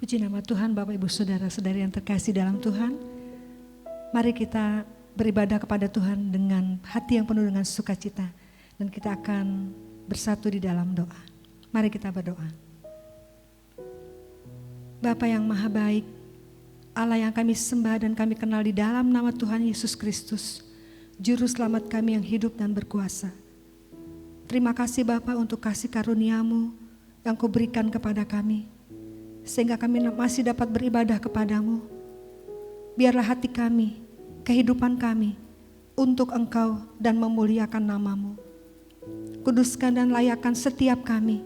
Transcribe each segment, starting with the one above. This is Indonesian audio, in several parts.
Puji nama Tuhan, Bapak Ibu Saudara-saudari yang terkasih dalam Tuhan. Mari kita beribadah kepada Tuhan dengan hati yang penuh dengan sukacita. Dan kita akan bersatu di dalam doa. Mari kita berdoa. Bapa yang maha baik, Allah yang kami sembah dan kami kenal di dalam nama Tuhan Yesus Kristus, Juru Selamat kami yang hidup dan berkuasa. Terima kasih Bapa untuk kasih karunia-Mu yang Kau berikan kepada kami, sehingga kami masih dapat beribadah kepadamu. Biarlah hati kami, kehidupan kami untuk Engkau dan memuliakan nama-Mu. Kuduskan dan layakkan setiap kami,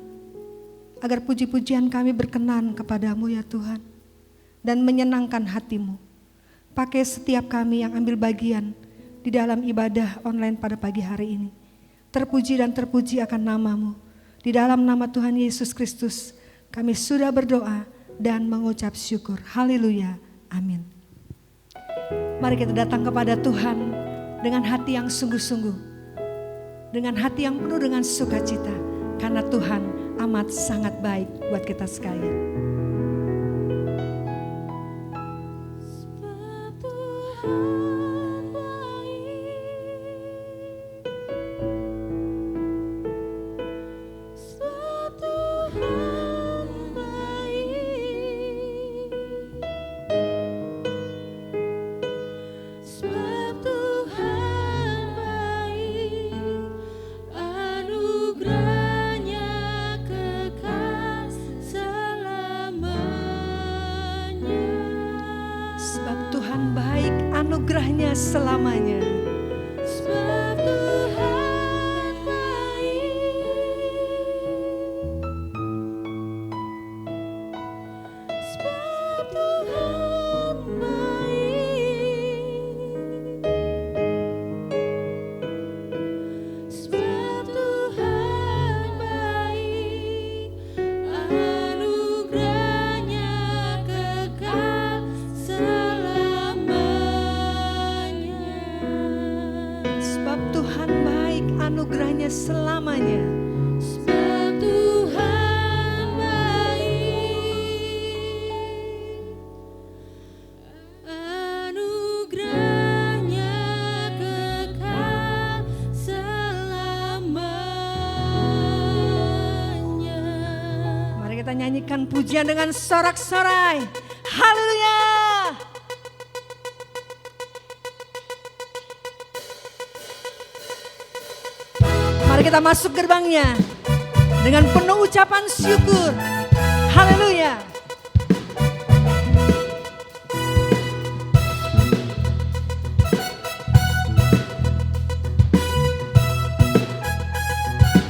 agar puji-pujian kami berkenan kepadamu ya Tuhan, dan menyenangkan hati-Mu. Pakai setiap kami yang ambil bagian di dalam ibadah online pada pagi hari ini. Terpuji dan terpuji akan nama-Mu. Di dalam nama Tuhan Yesus Kristus kami sudah berdoa dan mengucap syukur. Haleluya. Amin. Mari kita datang kepada Tuhan dengan hati yang sungguh-sungguh, dengan hati yang penuh dengan sukacita, karena Tuhan amat sangat baik buat kita sekalian. Anugerahnya selamanya. Sebab Tuhan baik. Sebab Tuhan baik. Sebab Tuhan baik. Anugerahnya kekal anugerahnya selamanya. Sebab Tuhan baik, anugerahnya kekal selamanya. Mari kita nyanyikan pujian dengan sorak-sorai. Haleluya. Mari kita masuk gerbangnya dengan penuh ucapan syukur. Haleluya.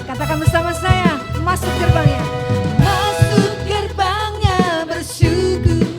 Katakan bersama saya, masuk gerbangnya. Masuk gerbangnya bersyukur.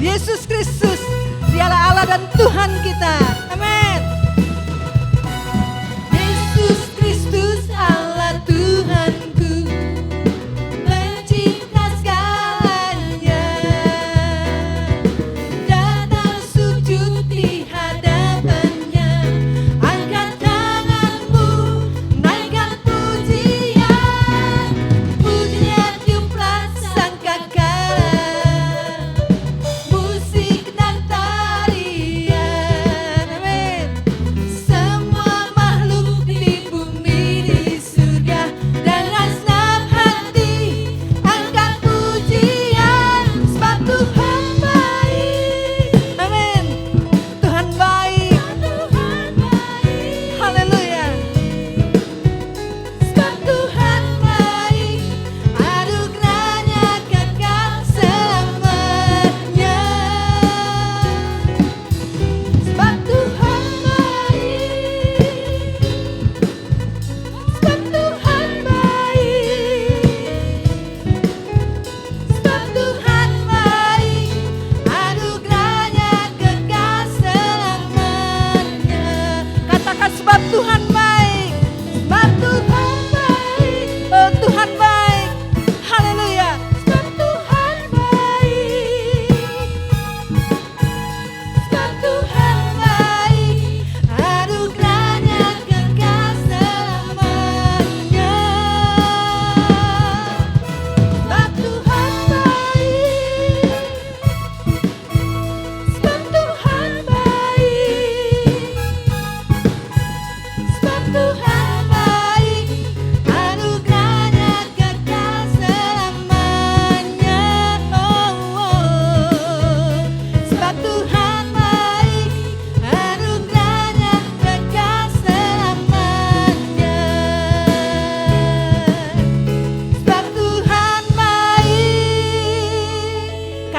Yesus Kristus, Dialah Allah dan Tuhan kita. Amin. Yesus Kristus Allah Tuhanku, pencipta segalanya. Datang sujud di hadapannya, angkat tanganmu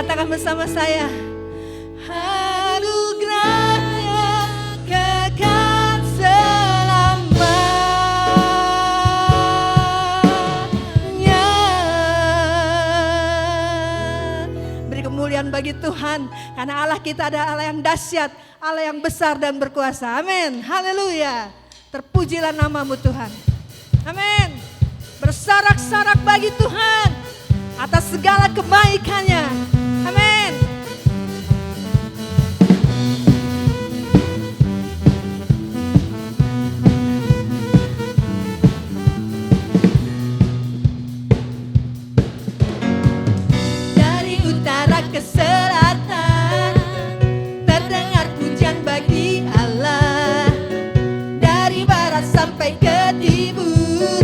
Katakan bersama saya. Anugerahnya kekal selamanya. Beri kemuliaan bagi Tuhan, karena Allah kita adalah Allah yang dahsyat, Allah yang besar dan berkuasa. Amin. Haleluya. Terpujilah namamu Tuhan. Amin. Bersorak-sorak bagi Tuhan atas segala kebaikannya. Amin. Dari utara ke selatan terdengar pujian bagi Allah. Dari barat sampai ke timur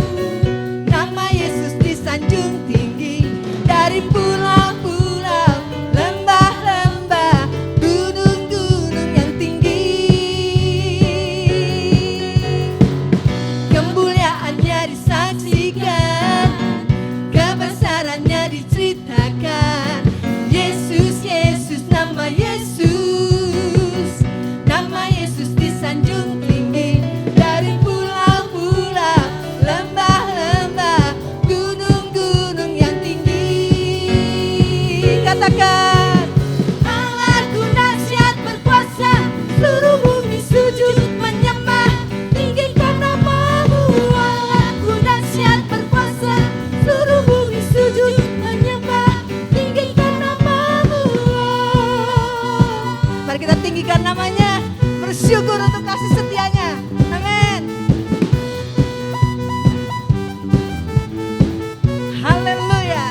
nama Yesus disanjung tinggi. Dari pulau-pulau, lembah-lembah, gunung-gunung yang tinggi, kemuliaannya disaksikan, kebesarannya diceritakan. Yesus, Yesus, nama Yesus, nama Yesus disanjung tinggi. Dari pulau-pulau, lembah-lembah, gunung-gunung yang tinggi. Katakan, Allahku dahsyat berkuasa, seluruh bumi sujud menyembah, tinggikan namamu. Allahku dahsyat berkuasa, seluruh bumi sujud menyembah, tinggikan namamu. Mari kita tinggikan namanya, bersyukur untuk kasih setianya. Amin. Haleluya.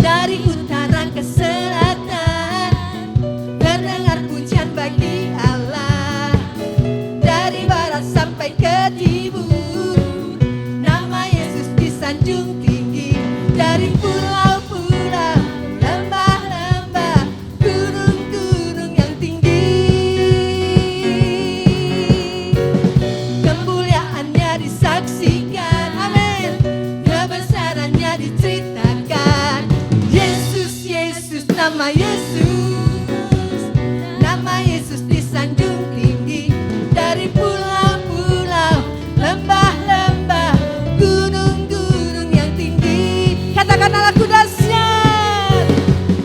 Dari utara ke selatan terdengar pujian bagi Allah. Dari barat sampai ke timur nama Yesus disanjung tinggi. Dari pulau-pulau, lembah-lembah, gunung-gunung yang tinggi, kemuliaannya disaksikan. Amin. Kebesarannya diceritakan. Yesus, Yesus, nama Yesus, nama Yesus disanjung tinggi. Dari pulau-pulau, lembah-lembah, gunung-gunung yang tinggi. Katakan, Allahku dahsyat,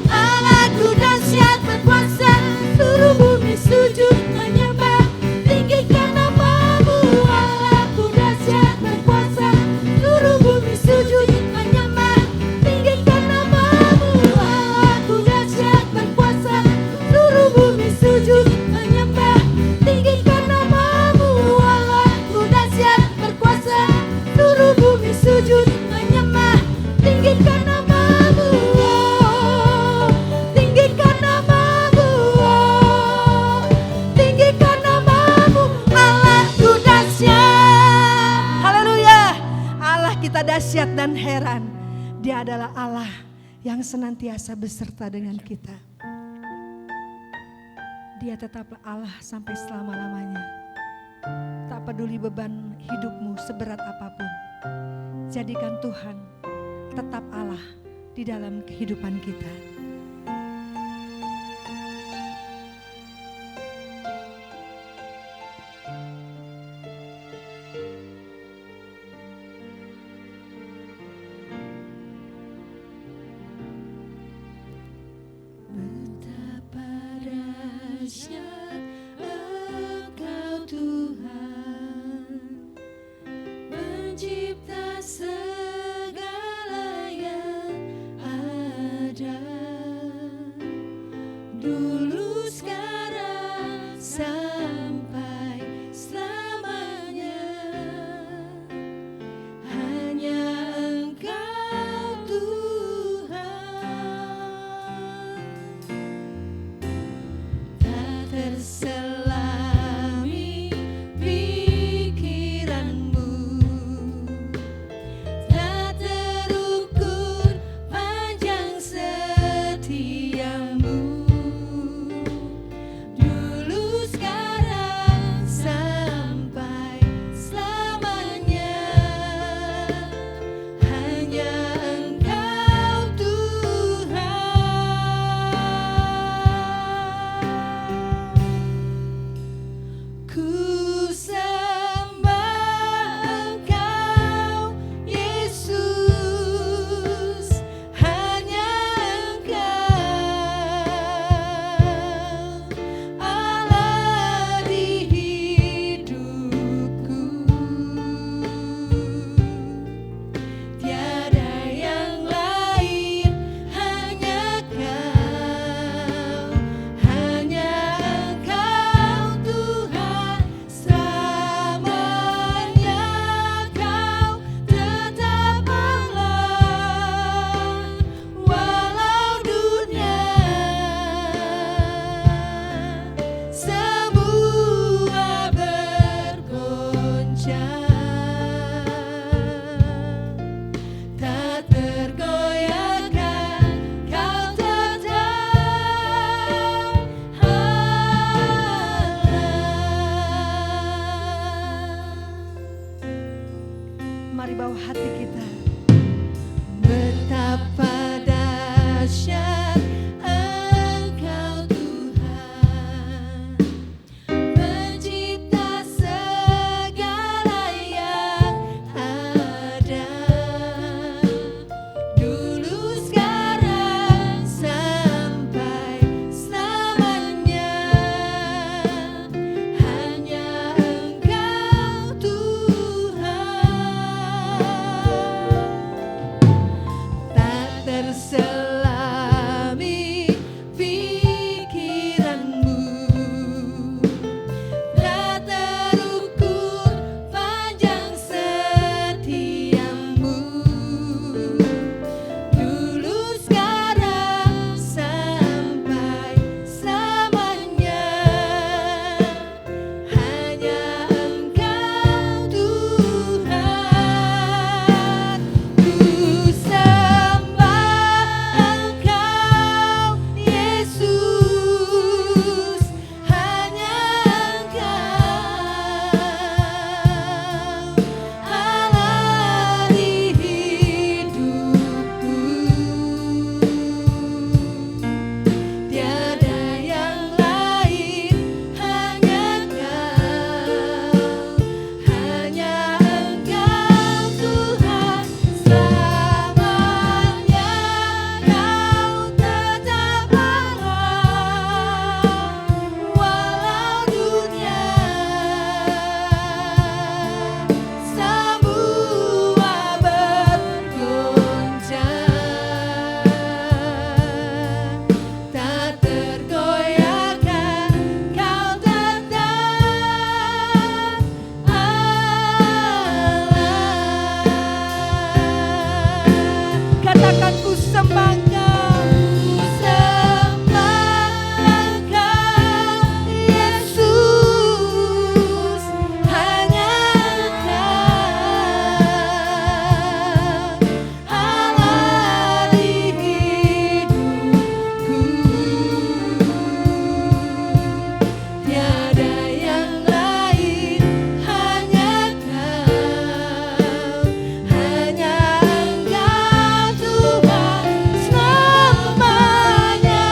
Allahku dahsyat berkuasa, seluruh bumi sujud menyembah, tinggikan namamu. Allahku dahsyat berkuasa, seluruh bumi sujud menyembah, tinggikan namamu. Allahku dahsyat berkuasa, seluruh bumi sujud menyembah, tinggikan namamu. Allahku dahsyat berkuasa, seluruh bumi sujud menyembah, tinggikan namamu. Tinggikan namamu. Tinggikan namamu. Allahku dahsyat. Haleluya. Allah kita dahsyat dan heran. Dia adalah Allah yang senantiasa beserta dengan kita. Dia tetaplah Allah sampai selama-lamanya. Tak peduli beban hidupmu seberat apapun, jadikan Tuhan tetap Allah di dalam kehidupan kita. Betapa dahsyat Engkau Tuhan, pencipta segala yang ada. selami pikiranmu, tak terukur panjang setiamu, dulu sekarang sampai selamanya, hanya Engkau Tuhan. Ku sembah Engkau Yesus, hanya Engkau Allah di hidupku, tiada yang lain, hanya Engkau, hanya Engkau Tuhan. Selamanya Kau tetap Allah, walau dunia semua bergoncang, tak tergoyahkan Kau tetap Allah. Katakan ku sembah Engkau, ku sembah Engkau Yesus, hanya Engkau Allah di hidupku, tiada yang lain, hanya Engkau, hanya Engkau Tuhan. Selamanya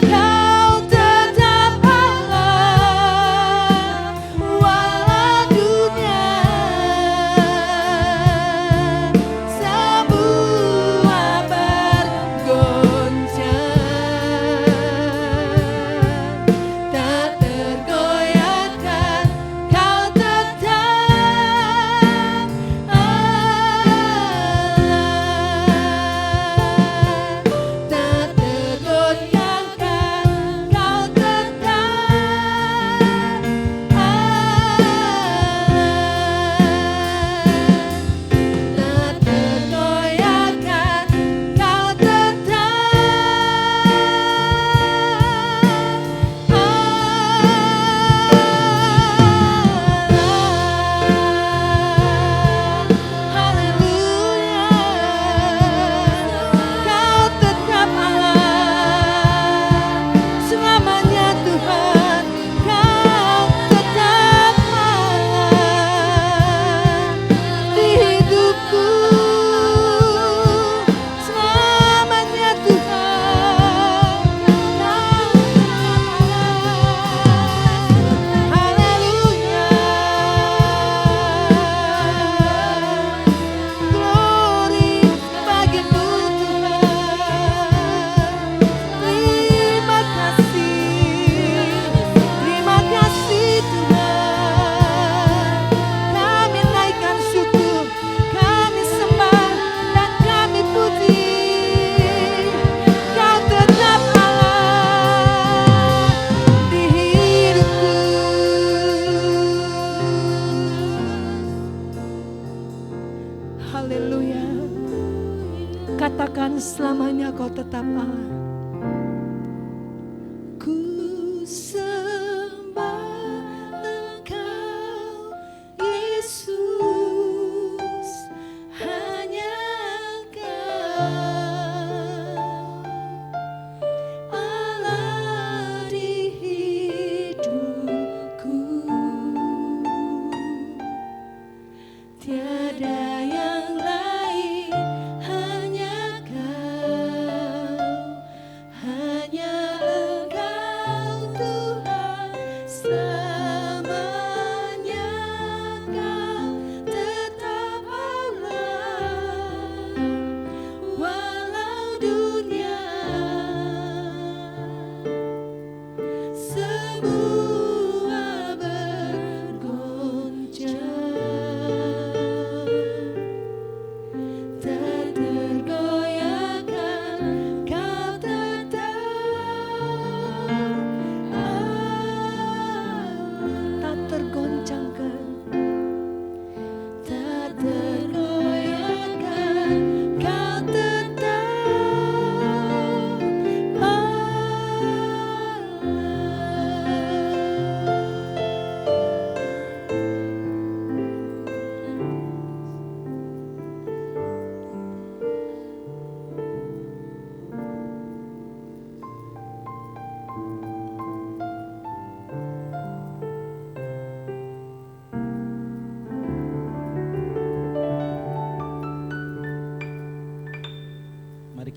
Kau tetap Allah, walau dunia semua bergoncang, tak tergoyahkan Kau tetap Allah, tak tergoyahkan Kau tetap Allah, tak tergoyahkan Kau tetap Allah. Selamanya Tuhan, Kau tetap Allah di hidupku. Selamanya Tuhan, Kau tetap Allah. Haleluya. Glory bagimu Tuhan. Terima kasih Tuhan. Kami naikkan syukur, kami sembah dan kami puji. Kau tetap Allah di hidupku. Haleluya. Katakan selamanya Kau tetap Allah. Ku sembah Engkau Yesus, hanya Engkau Allah di hidupku, tiada yang lain, hanya Kau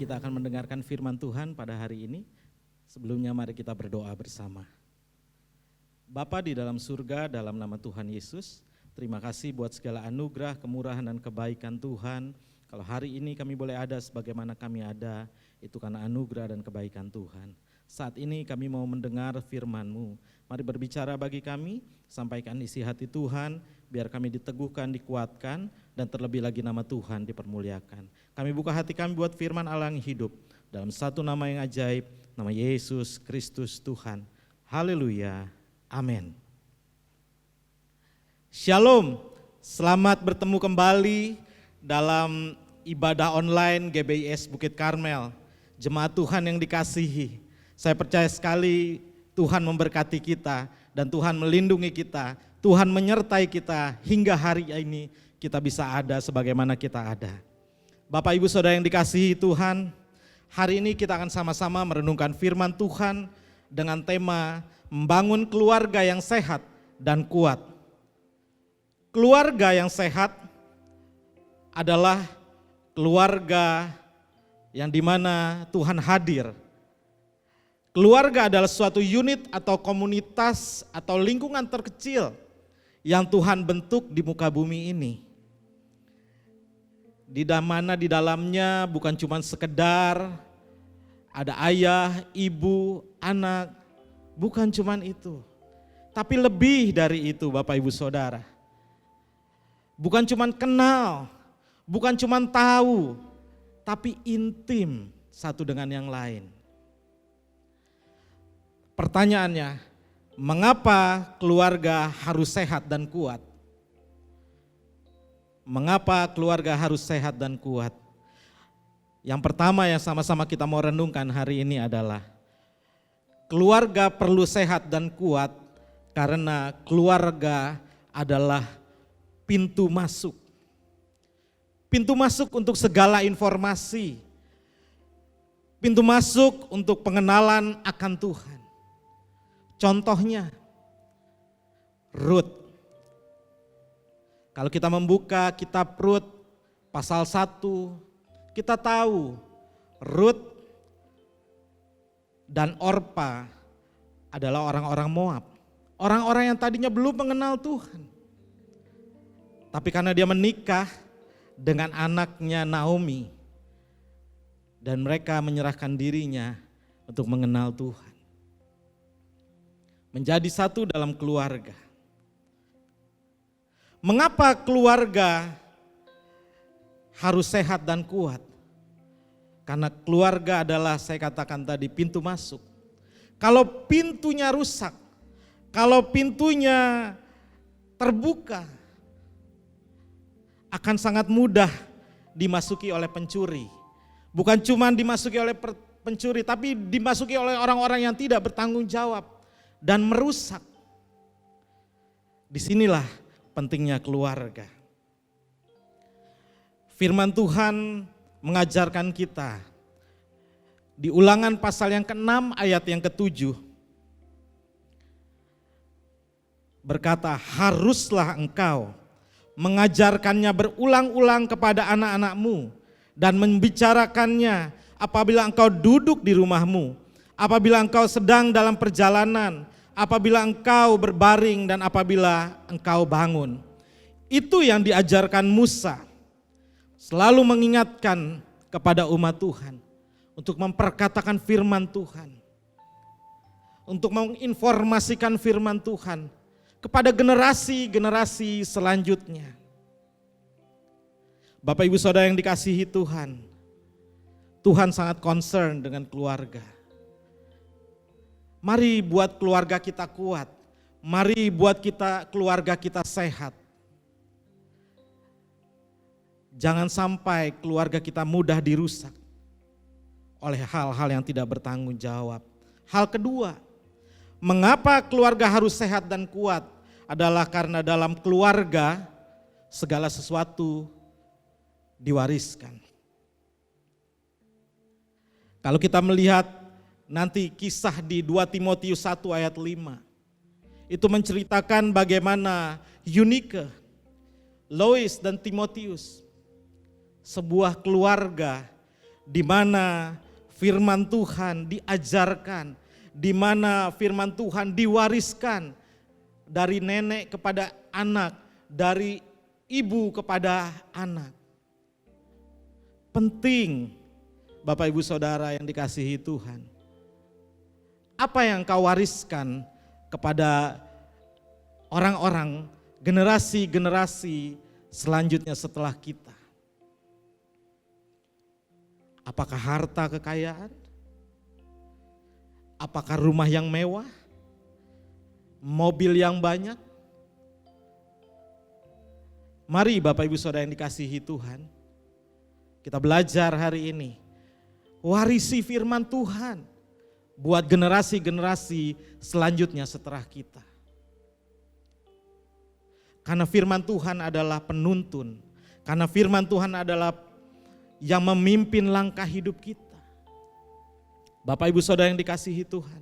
kita akan mendengarkan firman Tuhan pada hari ini. Sebelumnya mari kita berdoa bersama. Bapa di dalam surga, dalam nama Tuhan Yesus, terima kasih buat segala anugerah, kemurahan dan kebaikan Tuhan. Kalau hari ini kami boleh ada sebagaimana kami ada, itu karena anugerah dan kebaikan Tuhan. Saat ini kami mau mendengar firman-Mu. Mari berbicara bagi kami, sampaikan isi hati Tuhan, biar kami diteguhkan, dikuatkan, dan terlebih lagi nama Tuhan dipermuliakan. Kami buka hati kami buat firman Allah yang hidup, dalam satu nama yang ajaib, nama Yesus Kristus Tuhan. Haleluya, amin. Shalom, selamat bertemu kembali dalam ibadah online GBIS Bukit Karmel. Jemaat Tuhan yang dikasihi, saya percaya sekali Tuhan memberkati kita dan Tuhan melindungi kita, Tuhan menyertai kita hingga hari ini kita bisa ada sebagaimana kita ada. Bapak Ibu Saudara yang dikasihi Tuhan, hari ini kita akan sama-sama merenungkan firman Tuhan dengan tema membangun keluarga yang sehat dan kuat. Keluarga yang sehat adalah keluarga yang dimana Tuhan hadir. Keluarga adalah suatu unit atau komunitas atau lingkungan terkecil yang Tuhan bentuk di muka bumi ini. Di mana di dalamnya bukan cuma sekedar ada ayah, ibu, anak, bukan cuma itu. Tapi lebih dari itu Bapak Ibu Saudara. Bukan cuma kenal, bukan cuma tahu, tapi intim satu dengan yang lain. Pertanyaannya, mengapa keluarga harus sehat dan kuat? Mengapa keluarga harus sehat dan kuat? Yang pertama yang sama-sama kita mau renungkan hari ini adalah keluarga perlu sehat dan kuat karena keluarga adalah pintu masuk. Pintu masuk untuk segala informasi. Pintu masuk untuk pengenalan akan Tuhan. Contohnya, Rut. Kalau kita membuka kitab Rut pasal 1, kita tahu Rut dan Orpa adalah orang-orang Moab. Orang-orang yang tadinya belum mengenal Tuhan. Tapi karena dia menikah dengan anaknya Naomi dan mereka menyerahkan dirinya untuk mengenal Tuhan. Menjadi satu dalam keluarga. Mengapa keluarga harus sehat dan kuat? Karena keluarga adalah, saya katakan tadi, pintu masuk. Kalau pintunya rusak, kalau pintunya terbuka, akan sangat mudah dimasuki oleh pencuri. Bukan cuma dimasuki oleh pencuri, tapi dimasuki oleh orang-orang yang tidak bertanggung jawab dan merusak. Disinilah pentingnya keluarga. Firman Tuhan mengajarkan kita di Ulangan pasal yang ke-6 ayat yang ke-7 berkata, haruslah engkau mengajarkannya berulang-ulang kepada anak-anakmu dan membicarakannya apabila engkau duduk di rumahmu, apabila engkau sedang dalam perjalanan, apabila engkau berbaring dan apabila engkau bangun. Itu yang diajarkan Musa, selalu mengingatkan kepada umat Tuhan untuk memperkatakan firman Tuhan, untuk menginformasikan firman Tuhan kepada generasi-generasi selanjutnya. Bapak Ibu Saudara yang dikasihi Tuhan, Tuhan sangat concern dengan keluarga. Mari buat keluarga kita kuat. Mari buat keluarga kita sehat. Jangan sampai keluarga kita mudah dirusak oleh hal-hal yang tidak bertanggung jawab. Hal kedua, mengapa keluarga harus sehat dan kuat? Adalah karena dalam keluarga segala sesuatu diwariskan. Kalau kita melihat nanti kisah di 2 Timotius 1 ayat 5. Itu menceritakan bagaimana Eunike, Lois dan Timotius, sebuah keluarga di mana firman Tuhan diajarkan, di mana firman Tuhan diwariskan dari nenek kepada anak, dari ibu kepada anak. Penting, Bapak Ibu Saudara yang dikasihi Tuhan. Apa yang kau wariskan kepada orang-orang, generasi-generasi selanjutnya setelah kita? Apakah harta kekayaan? Apakah rumah yang mewah? Mobil yang banyak? Mari Bapak Ibu Saudara yang dikasihi Tuhan, kita belajar hari ini. Warisi firman Tuhan buat generasi-generasi selanjutnya setelah kita. Karena firman Tuhan adalah penuntun. Karena firman Tuhan adalah yang memimpin langkah hidup kita. Bapak Ibu Saudara yang dikasihi Tuhan.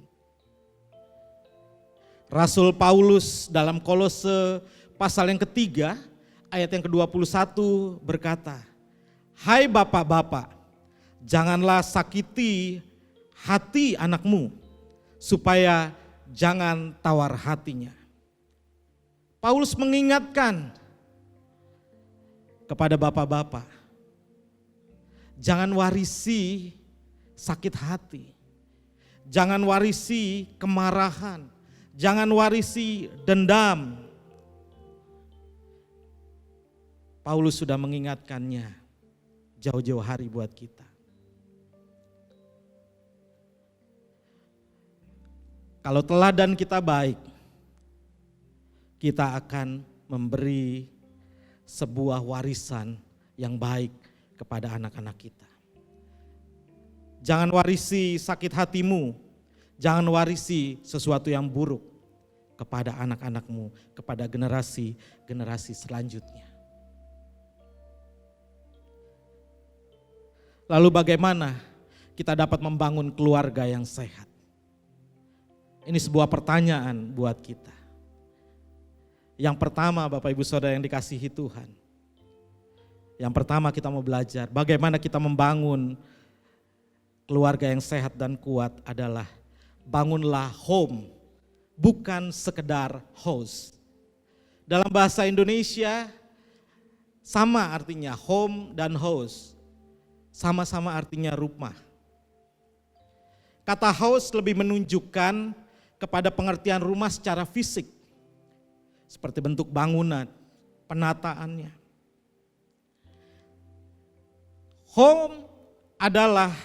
Rasul Paulus dalam Kolose pasal yang ketiga ayat yang ke-21 berkata, "Hai bapak-bapak, janganlah sakiti hati anakmu, supaya jangan tawar hatinya." Paulus mengingatkan kepada bapak-bapak, jangan warisi sakit hati, jangan warisi kemarahan, jangan warisi dendam. Paulus sudah mengingatkannya jauh-jauh hari buat kita. Kalau teladan kita baik, kita akan memberi sebuah warisan yang baik kepada anak-anak kita. Jangan warisi sakit hatimu, jangan warisi sesuatu yang buruk kepada anak-anakmu, kepada generasi-generasi selanjutnya. Lalu bagaimana kita dapat membangun keluarga yang sehat? Ini sebuah pertanyaan buat kita. Yang pertama Bapak Ibu Saudara yang dikasihi Tuhan. Yang pertama kita mau belajar bagaimana kita membangun keluarga yang sehat dan kuat adalah bangunlah home, bukan sekedar house. Dalam bahasa Indonesia sama artinya home dan house. Sama-sama artinya rumah. Kata house lebih menunjukkan kepada pengertian rumah secara fisik. Seperti bentuk bangunan, penataannya. Home adalah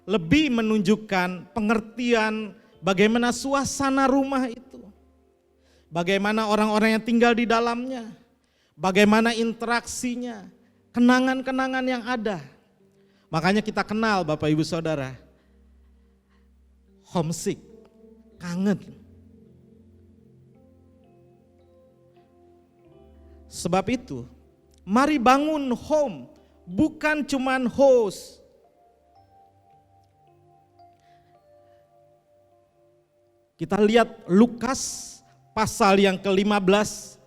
lebih menunjukkan pengertian bagaimana suasana rumah itu. Bagaimana orang-orang yang tinggal di dalamnya. Bagaimana interaksinya, kenangan-kenangan yang ada. Makanya kita kenal Bapak Ibu Saudara, homesick, kangen. Sebab itu, mari bangun home, bukan cuman house. Kita lihat Lukas pasal yang ke-15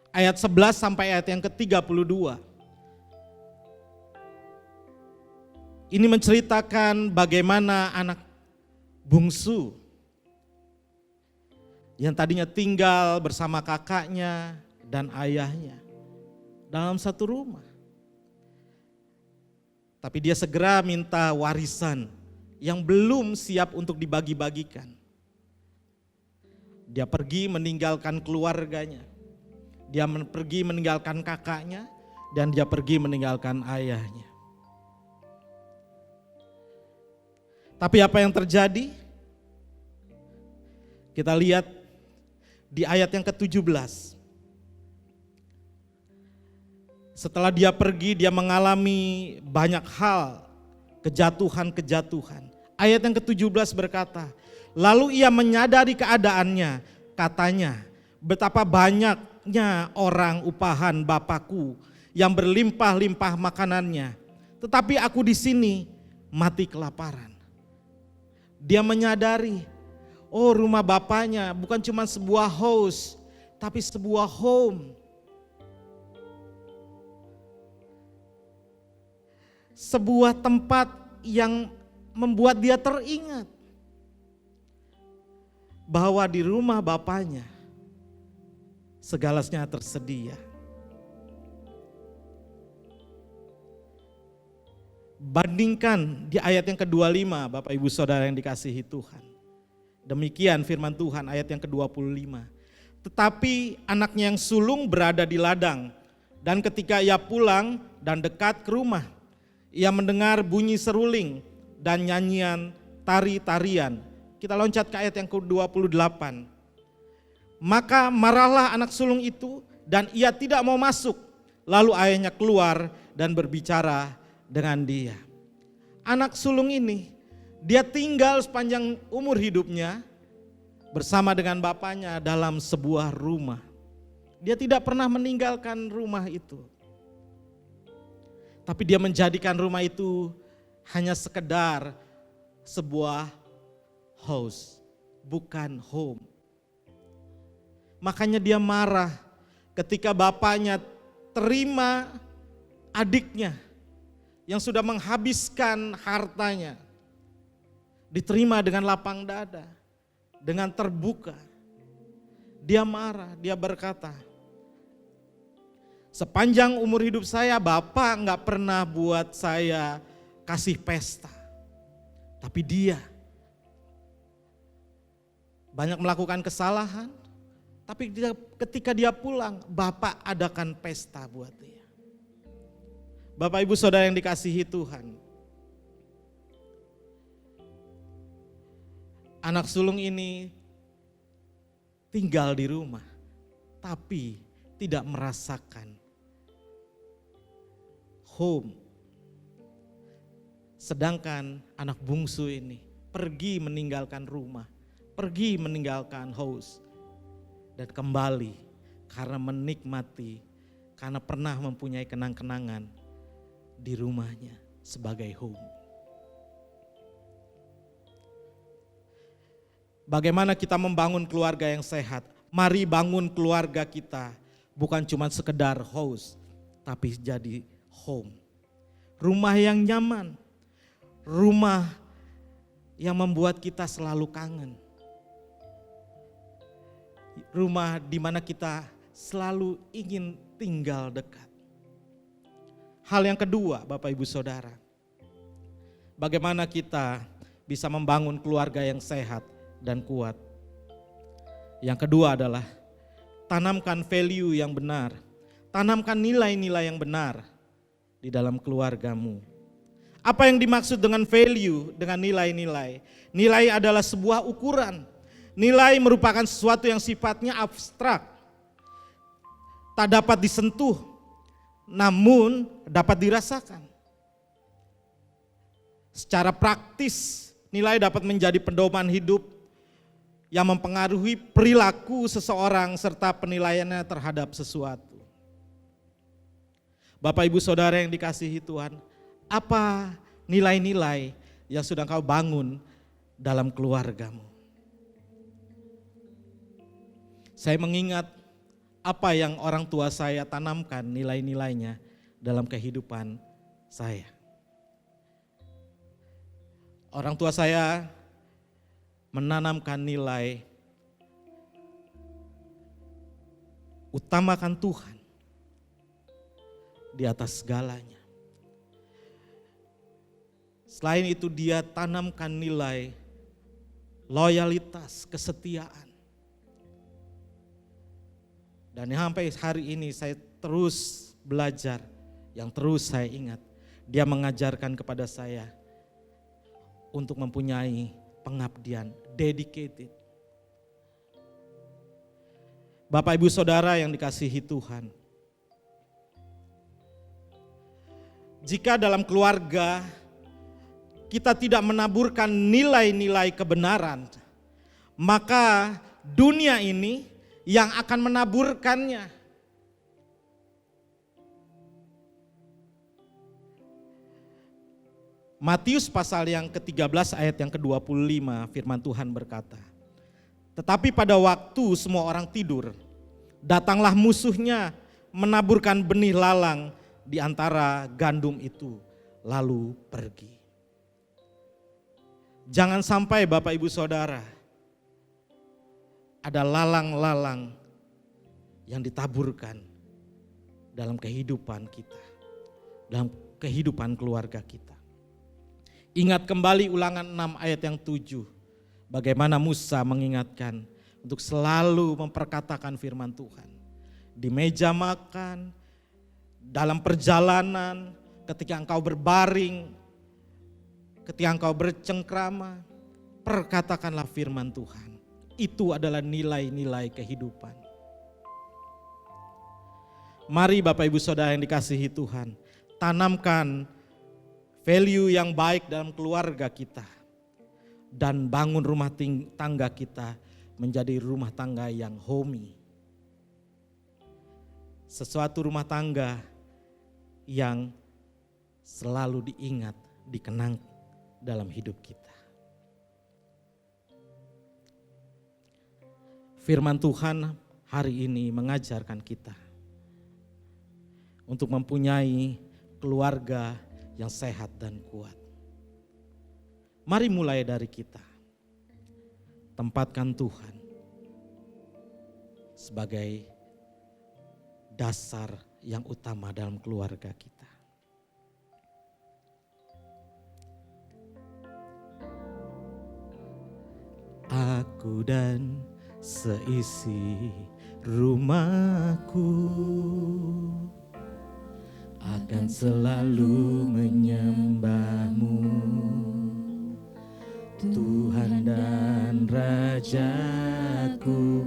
ayat 11 sampai ayat yang ke-32. Ini menceritakan bagaimana anak bungsu yang tadinya tinggal bersama kakaknya dan ayahnya dalam satu rumah. Tapi dia segera minta warisan yang belum siap untuk dibagi-bagikan. Dia pergi meninggalkan keluarganya. Dia pergi meninggalkan kakaknya dan dia pergi meninggalkan ayahnya. Tapi apa yang terjadi? Kita lihat di ayat yang ke-17. Setelah dia pergi, dia mengalami banyak hal, kejatuhan-kejatuhan. Ayat yang ke-17 berkata, lalu ia menyadari keadaannya, katanya, betapa banyaknya orang upahan Bapakku yang berlimpah-limpah makanannya, tetapi aku di sini mati kelaparan. Dia menyadari, oh rumah bapaknya bukan cuma sebuah house, tapi sebuah home. Sebuah tempat yang membuat dia teringat bahwa di rumah bapaknya segalanya tersedia. Bandingkan di ayat yang ke-25, Bapak Ibu Saudara yang dikasihi Tuhan. Demikian firman Tuhan ayat yang ke-25. Tetapi anaknya yang sulung berada di ladang, dan ketika ia pulang dan dekat ke rumah, ia mendengar bunyi seruling dan nyanyian tari-tarian. Kita loncat ke ayat yang ke-28. Maka marahlah anak sulung itu dan ia tidak mau masuk. Lalu ayahnya keluar dan berbicara dengan dia. Anak sulung ini, dia tinggal sepanjang umur hidupnya bersama dengan bapaknya dalam sebuah rumah. Dia tidak pernah meninggalkan rumah itu. Tapi dia menjadikan rumah itu hanya sekedar sebuah house, bukan home. Makanya dia marah ketika bapaknya terima adiknya yang sudah menghabiskan hartanya. Diterima dengan lapang dada, dengan terbuka. Dia marah, dia berkata, sepanjang umur hidup saya Bapak gak pernah buat saya kasih pesta. Tapi dia banyak melakukan kesalahan, tapi ketika dia pulang Bapak adakan pesta buat dia. Bapak Ibu Saudara yang dikasihi Tuhan, anak sulung ini tinggal di rumah, tapi tidak merasakan home. Sedangkan anak bungsu ini pergi meninggalkan rumah, pergi meninggalkan house, dan kembali karena menikmati, karena pernah mempunyai kenang-kenangan di rumahnya sebagai home. Bagaimana kita membangun keluarga yang sehat? Mari bangun keluarga kita bukan cuma sekedar house, tapi jadi home. Rumah yang nyaman, rumah yang membuat kita selalu kangen. Rumah di mana kita selalu ingin tinggal dekat. Hal yang kedua, Bapak Ibu Saudara, bagaimana kita bisa membangun keluarga yang sehat dan kuat. Yang kedua adalah tanamkan value yang benar, tanamkan nilai-nilai yang benar di dalam keluargamu. Apa yang dimaksud dengan value, dengan nilai-nilai? Nilai adalah sebuah ukuran. Nilai merupakan sesuatu yang sifatnya abstrak, tak dapat disentuh, namun dapat dirasakan. Secara praktis, nilai dapat menjadi pedoman hidup yang mempengaruhi perilaku seseorang serta penilaiannya terhadap sesuatu. Bapak Ibu Saudara yang dikasihi Tuhan, apa nilai-nilai yang sudah kau bangun dalam keluargamu? Saya mengingat apa yang orang tua saya tanamkan nilai-nilainya dalam kehidupan saya. Orang tua saya menanamkan nilai utamakan Tuhan di atas segalanya. Selain itu dia tanamkan nilai loyalitas, kesetiaan. Dan sampai hari ini saya terus belajar, yang terus saya ingat. Dia mengajarkan kepada saya untuk mempunyai pengabdian, dedicated. Bapak Ibu Saudara yang dikasihi Tuhan, jika dalam keluarga kita tidak menaburkan nilai-nilai kebenaran, maka dunia ini yang akan menaburkannya. Matius pasal yang ke-13 ayat yang ke-25 firman Tuhan berkata, tetapi pada waktu semua orang tidur, datanglah musuhnya menaburkan benih lalang di antara gandum itu, lalu pergi. Jangan sampai Bapak Ibu Saudara ada lalang-lalang yang ditaburkan dalam kehidupan kita, dalam kehidupan keluarga kita. Ingat kembali Ulangan 6 ayat yang 7, bagaimana Musa mengingatkan untuk selalu memperkatakan firman Tuhan. Di meja makan, dalam perjalanan, ketika engkau berbaring, ketika engkau bercengkrama, perkatakanlah firman Tuhan. Itu adalah nilai-nilai kehidupan. Mari Bapak Ibu Saudara yang dikasihi Tuhan, tanamkan value yang baik dalam keluarga kita dan bangun rumah tangga kita menjadi rumah tangga yang homey. Sesuatu rumah tangga yang selalu diingat, dikenang dalam hidup kita. Firman Tuhan hari ini mengajarkan kita untuk mempunyai keluarga yang sehat dan kuat. Mari mulai dari kita. Tempatkan Tuhan sebagai dasar yang utama dalam keluarga kita. Aku dan seisi rumahku akan selalu menyembah-Mu, Tuhan dan Rajaku,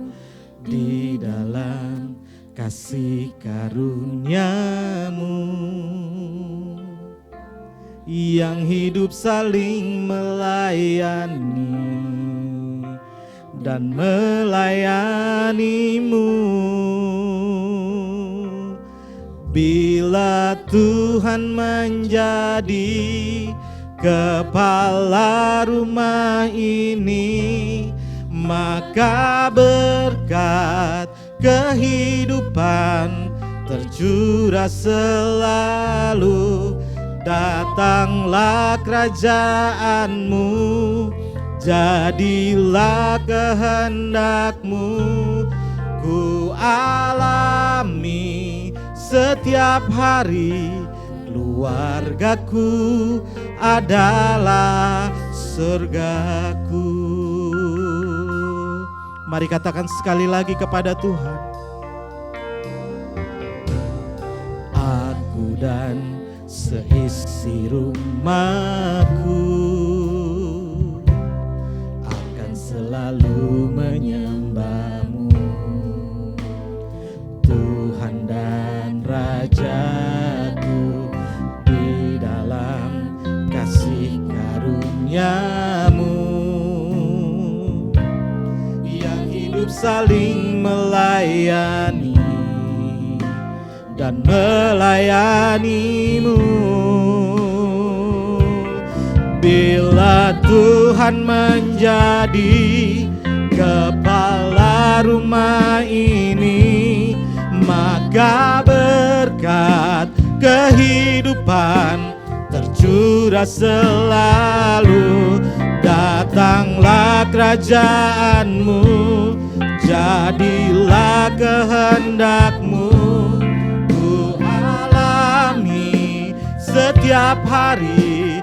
di dalam kasih karunia-Mu yang hidup saling melayani dan melayani-Mu. Bila Tuhan menjadi kepala rumah ini, maka berkat kehidupan tercurah selalu. Datanglah kerajaan-Mu, jadilah kehendak-Mu, ku alami setiap hari. Keluargaku adalah surgaku. Mari katakan sekali lagi kepada Tuhan. Aku dan seisi rumahku akan selalu menyembah-Mu, Tuhan dan Rajaku, di dalam kasih karunia-Mu yang hidup saling melayani dan melayani-Mu. Bila Tuhan menjadi kepala rumah ini, maka berkat kehidupan tercurah selalu. Datanglah kerajaan-Mu, jadilah kehendak-Mu, ku alami setiap hari.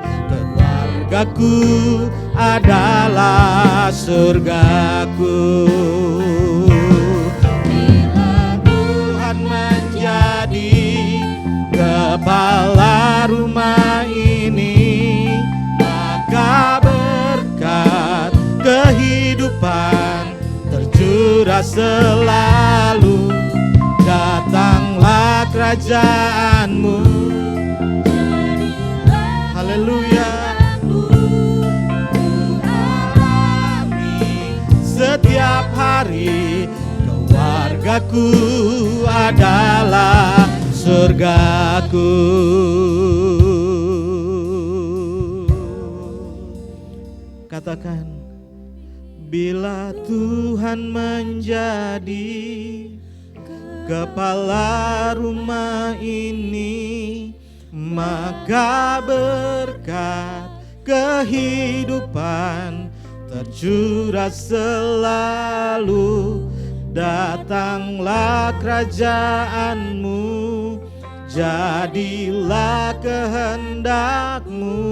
Keluargaku adalah surgaku. Bila Tuhan menjadi kepala rumah ini, maka berkat kehidupan tercurah selalu. Datanglah kerajaan-Mu. Haleluya. Setiap hari keluargaku adalah surgaku. Katakan, bila Tuhan menjadi kepala rumah ini, maka berkat kehidupan curah selalu. Datanglah kerajaanmu, jadilah kehendak-Mu.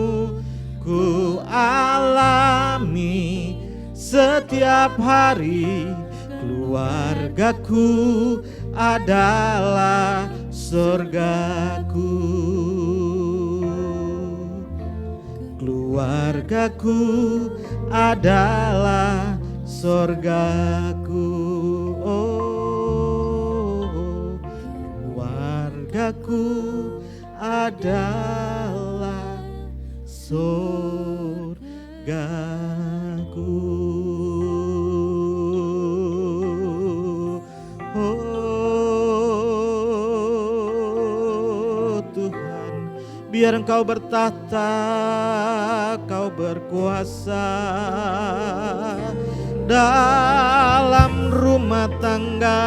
Ku alami setiap hari, keluargaku adalah surgaku. Keluargaku adalah surgaku. Oh, keluargaku adalah surgaku. Oh Tuhan, biar Engkau bertahta, Kau berkuasa dalam rumah tangga,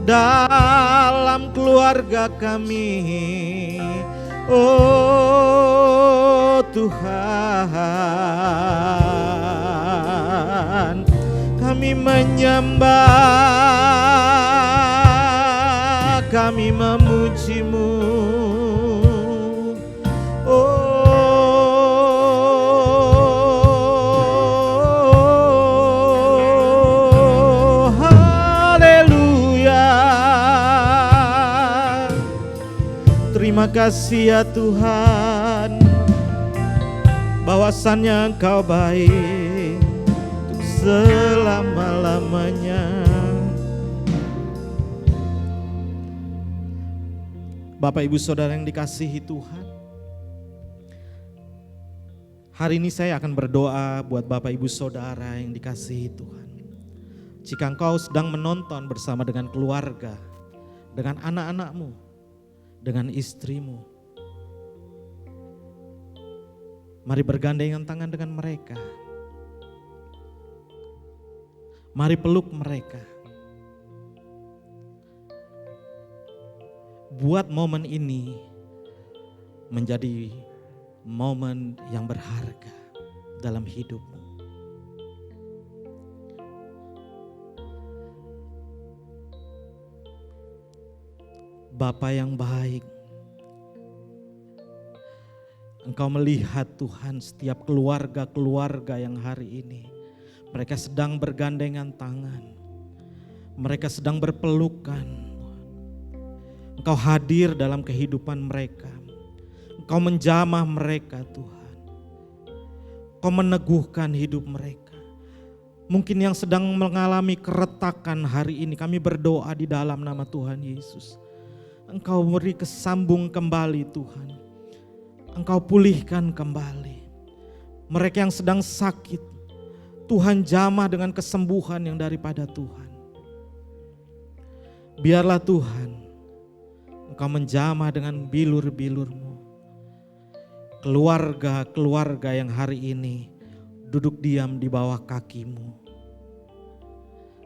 dalam keluarga kami. Oh Tuhan, kami menyembah, kami memuji-Mu. Terima kasih ya Tuhan, bahwasannya Engkau baik untuk selama-lamanya. Bapak Ibu Saudara yang dikasihi Tuhan, hari ini saya akan berdoa buat Bapak Ibu Saudara yang dikasihi Tuhan. Jika engkau sedang menonton bersama dengan keluarga, dengan anak-anakmu, dengan istrimu, mari bergandengan tangan dengan mereka. Mari peluk mereka. Buat momen ini menjadi momen yang berharga dalam hidupmu. Bapa yang baik, Engkau melihat Tuhan setiap keluarga-keluarga yang hari ini mereka sedang bergandengan tangan, mereka sedang berpelukan. Engkau hadir dalam kehidupan mereka, Engkau menjamah mereka Tuhan, Engkau meneguhkan hidup mereka. Mungkin yang sedang mengalami keretakan hari ini, kami berdoa di dalam nama Tuhan Yesus, Engkau beri kesambung kembali Tuhan. Engkau pulihkan kembali. Mereka yang sedang sakit, Tuhan jamah dengan kesembuhan yang daripada Tuhan. Biarlah Tuhan, Engkau menjamah dengan bilur-bilur-Mu. Keluarga-keluarga yang hari ini duduk diam di bawah kaki-Mu.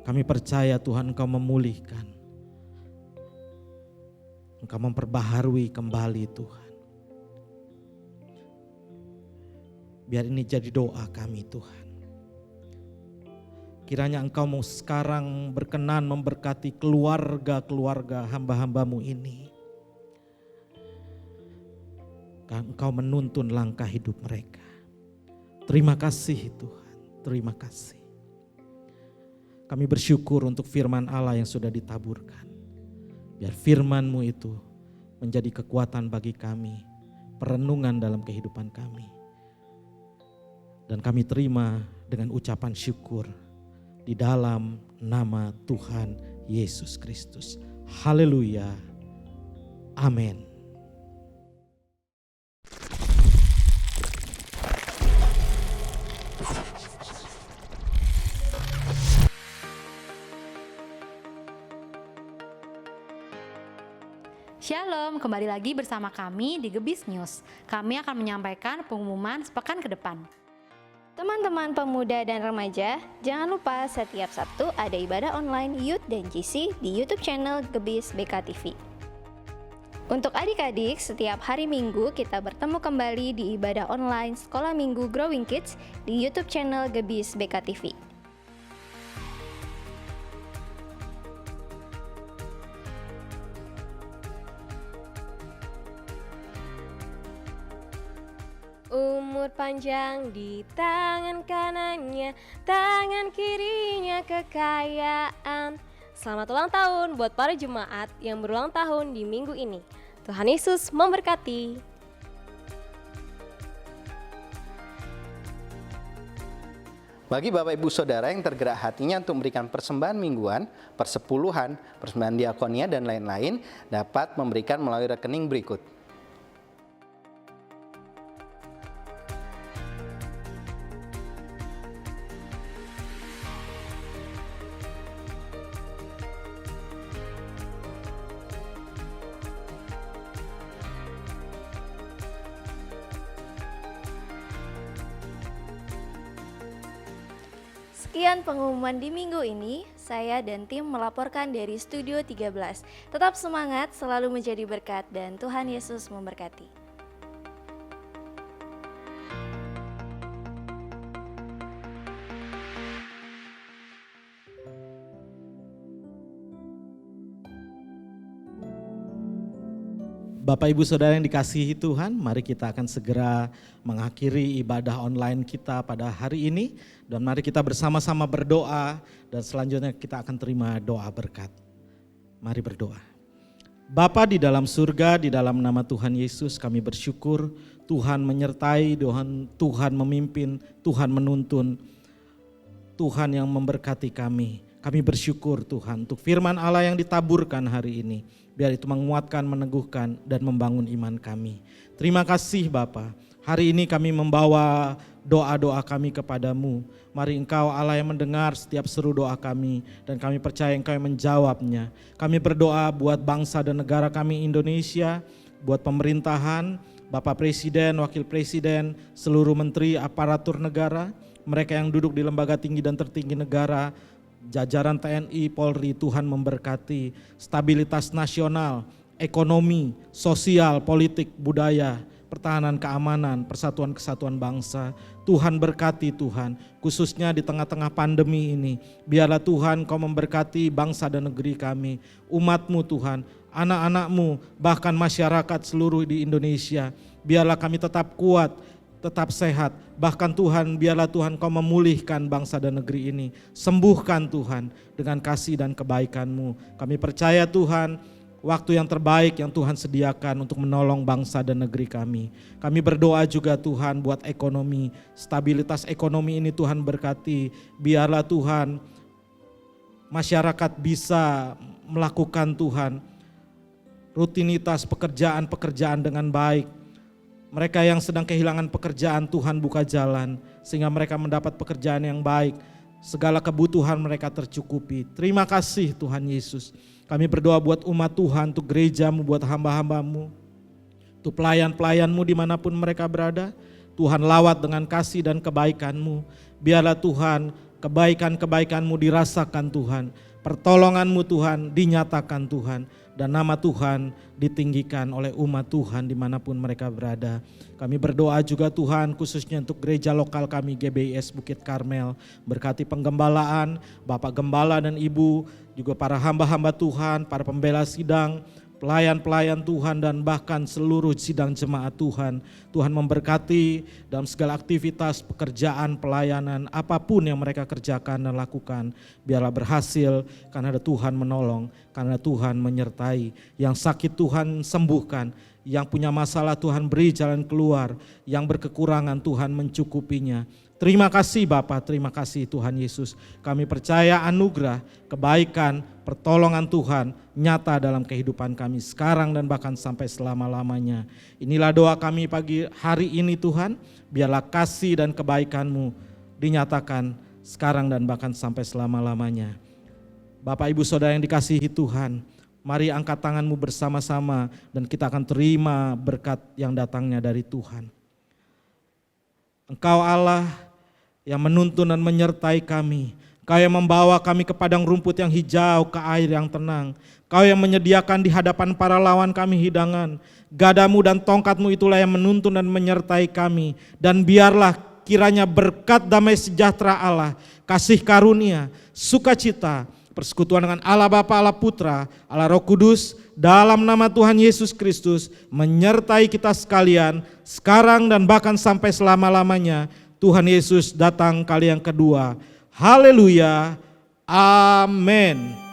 Kami percaya Tuhan Engkau memulihkan. Engkau memperbaharui kembali Tuhan. Biar ini jadi doa kami Tuhan. Kiranya Engkau mau sekarang berkenan memberkati keluarga-keluarga hamba-hamba-Mu ini. Engkau menuntun langkah hidup mereka. Terima kasih Tuhan, terima kasih. Kami bersyukur untuk firman Allah yang sudah ditaburkan. Biar firman-Mu itu menjadi kekuatan bagi kami, perenungan dalam kehidupan kami. Dan kami terima dengan ucapan syukur di dalam nama Tuhan Yesus Kristus. Haleluya. Amin. Shalom, kembali lagi bersama kami di Gebis News. Kami akan menyampaikan pengumuman sepekan ke depan. Teman-teman pemuda dan remaja, jangan lupa setiap Sabtu ada ibadah online Youth dan GC di YouTube channel Gebis BKTV. Untuk adik-adik, setiap hari Minggu kita bertemu kembali di ibadah online Sekolah Minggu Growing Kids di YouTube channel Gebis BKTV. Umur panjang di tangan kanannya, tangan kirinya kekayaan. Selamat ulang tahun buat para jemaat yang berulang tahun di minggu ini. Tuhan Yesus memberkati. Bagi Bapak Ibu Saudara yang tergerak hatinya untuk memberikan persembahan mingguan, persepuluhan, persembahan diakonia dan lain-lain, dapat memberikan melalui rekening berikut. Sekian pengumuman di minggu ini, saya dan tim melaporkan dari Studio 13. Tetap semangat, selalu menjadi berkat, dan Tuhan Yesus memberkati. Bapak Ibu Saudara yang dikasihi Tuhan, mari kita akan segera mengakhiri ibadah online kita pada hari ini. Dan mari kita bersama-sama berdoa dan selanjutnya kita akan terima doa berkat. Mari berdoa. Bapa di dalam surga, di dalam nama Tuhan Yesus kami bersyukur Tuhan menyertai, Tuhan memimpin, Tuhan menuntun, Tuhan yang memberkati kami. Kami bersyukur Tuhan untuk firman Allah yang ditaburkan hari ini. Biar itu menguatkan, meneguhkan, dan membangun iman kami. Terima kasih Bapa. Hari ini kami membawa doa-doa kami kepadamu. Mari Engkau Allah yang mendengar setiap seru doa kami. Dan kami percaya Engkau yang menjawabnya. Kami berdoa buat bangsa dan negara kami Indonesia. Buat pemerintahan, Bapak Presiden, Wakil Presiden, seluruh menteri, aparatur negara. Mereka yang duduk di lembaga tinggi dan tertinggi negara. Jajaran TNI, Polri, Tuhan memberkati stabilitas nasional, ekonomi, sosial, politik, budaya, pertahanan, keamanan, persatuan kesatuan bangsa. Tuhan berkati Tuhan, khususnya di tengah-tengah pandemi ini. Biarlah Tuhan Kau memberkati bangsa dan negeri kami, umat-Mu Tuhan, anak-anak-Mu, bahkan masyarakat seluruh di Indonesia. Biarlah kami tetap kuat, tetap sehat. Bahkan Tuhan, biarlah Tuhan Kau memulihkan bangsa dan negeri ini. Sembuhkan Tuhan dengan kasih dan kebaikan-Mu. Kami percaya Tuhan, waktu yang terbaik yang Tuhan sediakan untuk menolong bangsa dan negeri kami. Kami berdoa juga Tuhan buat ekonomi, stabilitas ekonomi ini Tuhan berkati. Biarlah Tuhan masyarakat bisa melakukan Tuhan rutinitas pekerjaan-pekerjaan dengan baik. Mereka yang sedang kehilangan pekerjaan, Tuhan buka jalan sehingga mereka mendapat pekerjaan yang baik. Segala kebutuhan mereka tercukupi. Terima kasih Tuhan Yesus. Kami berdoa buat umat Tuhan, untuk gereja-Mu, buat hamba-hamba-Mu, untuk pelayan-pelayan-Mu dimanapun mereka berada. Tuhan lawat dengan kasih dan kebaikan-Mu. Biarlah Tuhan kebaikan-kebaikan-Mu dirasakan Tuhan. Pertolongan-Mu Tuhan dinyatakan Tuhan. Dan nama Tuhan ditinggikan oleh umat Tuhan dimanapun mereka berada. Kami berdoa juga Tuhan khususnya untuk gereja lokal kami GBIS Bukit Karmel. Berkati penggembalaan, Bapak Gembala dan Ibu, juga para hamba-hamba Tuhan, para pembela sidang, pelayan-pelayan Tuhan dan bahkan seluruh sidang jemaat Tuhan. Tuhan memberkati dalam segala aktivitas, pekerjaan, pelayanan, apapun yang mereka kerjakan dan lakukan. Biarlah berhasil karena ada Tuhan menolong, karena Tuhan menyertai. Yang sakit Tuhan sembuhkan, yang punya masalah Tuhan beri jalan keluar, yang berkekurangan Tuhan mencukupinya. Terima kasih Bapa, terima kasih Tuhan Yesus. Kami percaya anugerah, kebaikan, pertolongan Tuhan nyata dalam kehidupan kami sekarang dan bahkan sampai selama-lamanya. Inilah doa kami pagi hari ini Tuhan, biarlah kasih dan kebaikan-Mu dinyatakan sekarang dan bahkan sampai selama-lamanya. Bapak Ibu Saudara yang dikasihi Tuhan, mari angkat tangan-Mu bersama-sama dan kita akan terima berkat yang datangnya dari Tuhan. Engkau Allah yang menuntun dan menyertai kami. Kau yang membawa kami ke padang rumput yang hijau, ke air yang tenang. Kau yang menyediakan di hadapan para lawan kami hidangan. Gadamu dan tongkatmu itulah yang menuntun dan menyertai kami. Dan biarlah kiranya berkat damai sejahtera Allah, kasih karunia, sukacita, persekutuan dengan Allah Bapa, Allah Putra, Allah Roh Kudus, dalam nama Tuhan Yesus Kristus, menyertai kita sekalian, sekarang dan bahkan sampai selama-lamanya. Tuhan Yesus datang kali yang kedua. Haleluya. Amin.